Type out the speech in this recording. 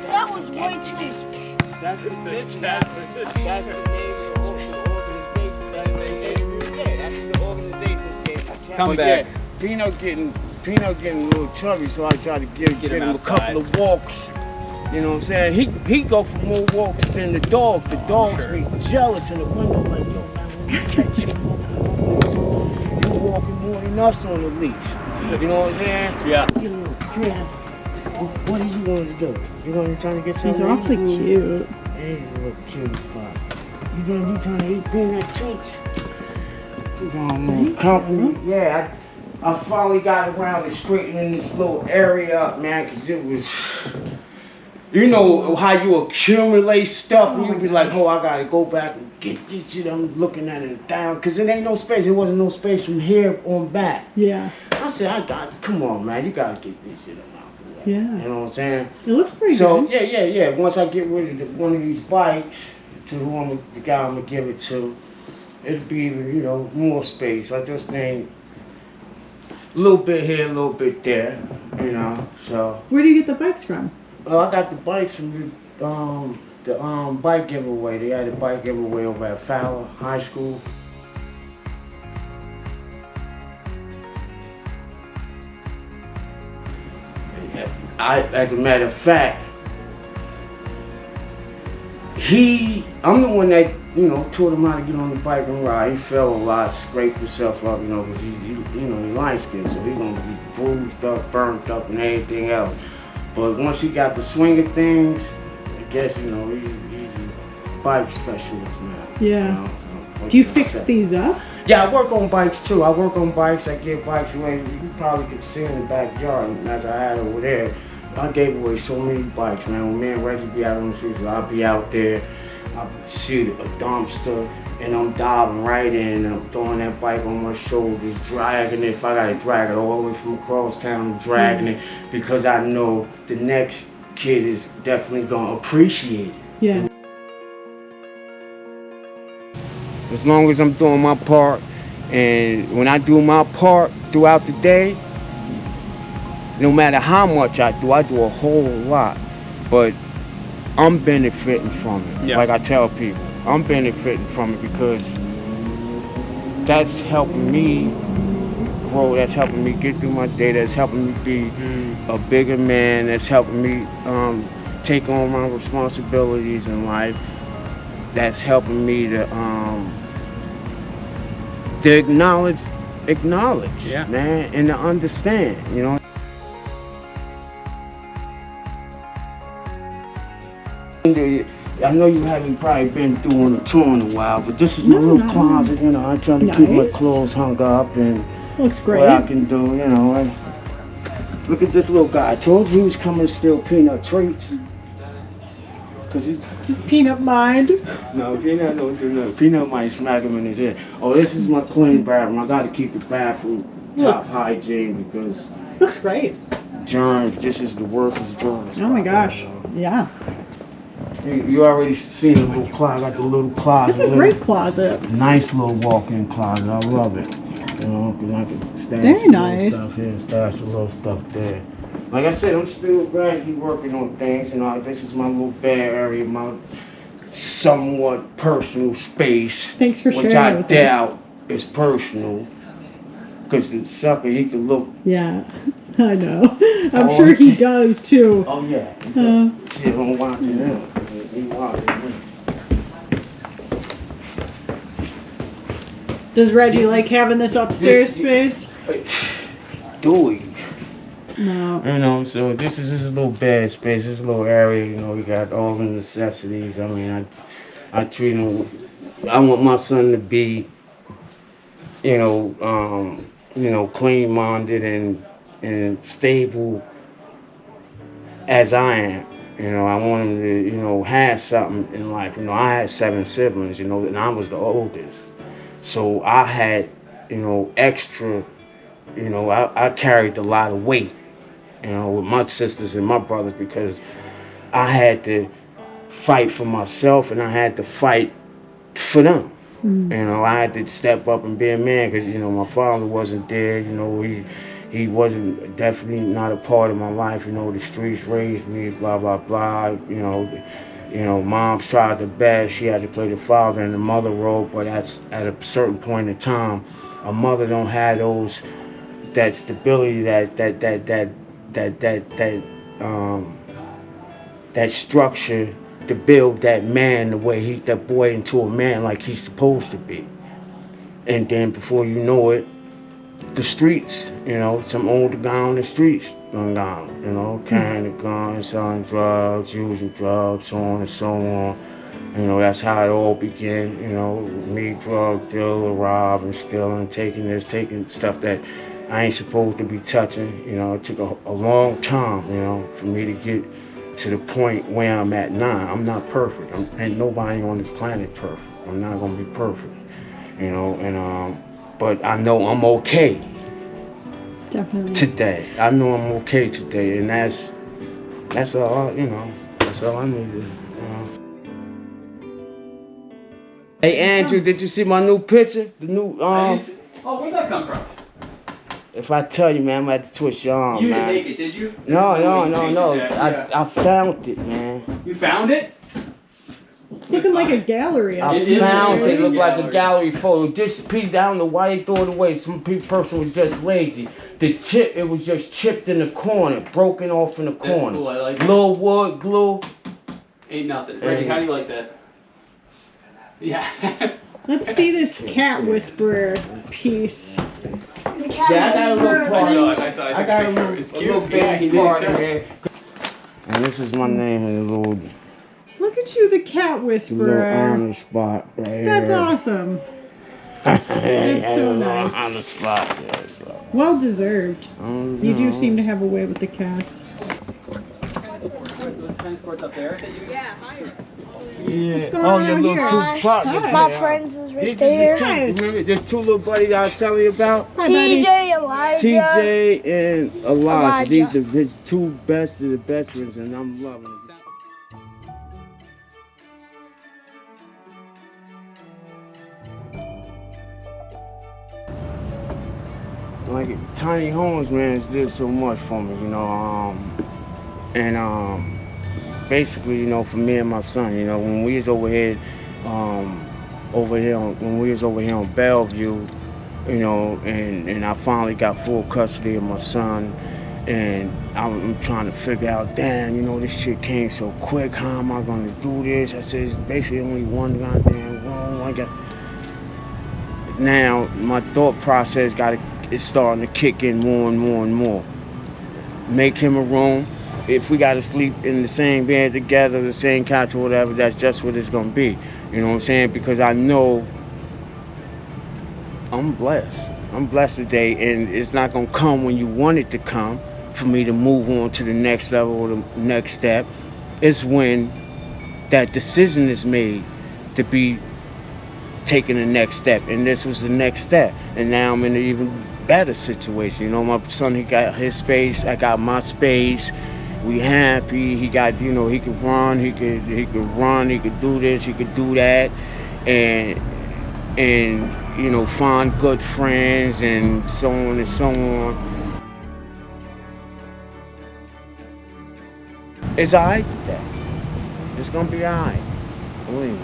That was way too. That's the name of the organization. That's the organization's game. Come back. Yeah, Peanut getting a little chubby, so I try to get him a couple of walks. You know what I'm saying? He go for more walks than the dogs. The dogs be jealous in the window, like, yo, man, when we catch you, you walking more than us on the leash. You know what I'm saying? Yeah. You little kid. What are you going to do? You going to try to get something? He's awfully cute. Hey, you look cute, pop. You trying to eat peanut treats? You want a little company? Yeah, I finally got around to straightening this little area up, man, because it was... You know how you accumulate stuff and you be like, oh, I gotta go back and get this shit. I'm looking at it down, because it ain't no space. It wasn't no space from here on back. Yeah. I said, come on, man, you gotta get this shit out. Yeah. You know what I'm saying? It looks pretty so, good. Yeah. Once I get rid of one of these bikes to the guy I'm gonna give it to, it'll be, you know, more space. I just think a little bit here, a little bit there, you know, so. Where do you get the bikes from? Well, I got the bikes from the bike giveaway. They had a bike giveaway over at Fowler High School. As a matter of fact, I'm the one that, you know, taught him how to get on the bike and ride. He fell a lot, scraped himself up, you know, because he's light skinned, so he's gonna be bruised up, burnt up, and everything else. But once he got the swing of things, I guess, you know, he's a bike specialist now. Yeah. You know, so Do you fix these up? Yeah, I work on bikes too. I work on bikes. I give bikes away. You probably could see in the backyard as I had over there. I gave away so many bikes, man. When me and Reggie be out on the streets, I'll be out there. I'll see a dumpster, and I'm diving right in. And I'm throwing that bike on my shoulders, dragging it. If I gotta drag it all the way from across town, I'm dragging it because I know the next kid is definitely gonna appreciate it. Yeah. As long as I'm doing my part, and when I do my part throughout the day, no matter how much I do a whole lot, but I'm benefiting from it. Yeah. Like I tell people, I'm benefiting from it because that's helping me grow, that's helping me get through my day, that's helping me be a bigger man, that's helping me take on my responsibilities in life, that's helping me to acknowledge, yeah, man, and to understand, you know. I know you haven't probably been through on a tour in a while, but this is my little closet, you know. I try to keep my clothes hung up and looks great. What I can do, you know. Look at this little guy. I told you he was coming to steal peanut treats. Cause he just Peanut mind. No, Peanut don't do nothing. Peanut might smack him in his head. Oh, this is my clean bathroom. I gotta keep the bathroom top hygiene because looks great. Germs, this is the worst of germs. Oh my gosh. Yeah. You already seen the little closet, like the little closet. It's a great closet. Nice little walk-in closet. I love it. You know, because I can stash Very some nice. little stuff here, stash a little stuff there. Like I said, I'm still gradually working on things. You know, this is my little bare area, my somewhat personal space. Thanks for sharing which I with doubt is personal. Because the sucker, he could look. Yeah, I know. I'm sure he does too. Oh, yeah. See if I'm watching him. He watching me. Does Reggie like having this upstairs space? Do we? No. You know, so this is a little bed space, this little area, you know, we got all the necessities. I mean, I treat him, I want my son to be, you know, clean-minded and stable as I am. You know, I want him to, you know, have something in life. You know, I had 7 siblings, you know, and I was the oldest. So I had, you know, extra, you know, I carried a lot of weight, you know, with my sisters and my brothers because I had to fight for myself and I had to fight for them. You know, I had to step up and be a man because, you know, my father wasn't there. You know, he wasn't definitely not a part of my life. You know, the streets raised me, blah blah blah. Mom's tried her best. She had to play the father and the mother role, but that's at a certain point in time, a mother don't have that stability, that structure to build that man the way that boy into a man like he's supposed to be. And then before you know it, the streets, some older guy on the streets done gone, carrying a gun, selling drugs, using drugs, so on and so on. That's how it all began, me, drug dealer, robbing, stealing, taking stuff that I ain't supposed to be touching. It took a long time, for me to get to the point where I'm at now. I'm not perfect. Ain't nobody on this planet perfect. I'm not gonna be perfect, but I know I'm okay. Definitely. Today, I know I'm okay today, and that's all. That's all I needed. Hey Andrew, did you see my new picture? The new Oh, where'd that come from? If I tell you, man, I'm gonna have to twist your arm, You man. didn't make it, did you? No. Yeah. I found it, man. You found it? It's looking like a gallery. I It is found a it. It looked like a gallery. gallery photo. This piece, I don't know why they threw it away. Some person was just lazy. The chip, it was just chipped in the corner, broken off in the That's corner. cool, I like it. Little wood glue. Ain't nothing. Reggie, how do you like that? Yeah. Let's see this cat whisperer piece. Yeah, I got a little part. I got a picture. little, It's a cute. little Yeah, he baby did part good. in there. And this is my name in the little Look at you, the cat whisperer. honor spot right here. That's awesome. That's so nice. On the spot, yeah. So. Well deserved. You do seem to have a way with the cats. Transport's up there. Yeah. What's going on your out little here? two Hi. partners. Hi. My there. friends is right These there. is the Nice. two, remember, there's two little buddies I was telling you about. Hi, buddies. TJ, Elijah. TJ and Elijah. These Elijah. his two best of the best friends, and I'm loving it. Like tiny homes, man, has did so much for me, and basically, for me and my son, when we was over here when we was over here on Bellevue, and I finally got full custody of my son, and I'm trying to figure out, damn, this shit came so quick. How am I gonna do this? I said, it's basically only one goddamn room. Now my thought process is starting to kick in more and more and more. Make him a room. If we gotta sleep in the same bed together, the same couch or whatever, that's just what it's gonna be. You know what I'm saying? Because I know I'm blessed. I'm blessed today, and it's not gonna come when you want it to come for me to move on to the next level or the next step. It's when that decision is made to be taking the next step, and this was the next step, and now I'm in an even better situation. My son, he got his space, I got my space. We happy. He got, he could run, he could do this, he could do that, and find good friends and so on and so on. It's alright with that. It's gonna be alright. Believe me.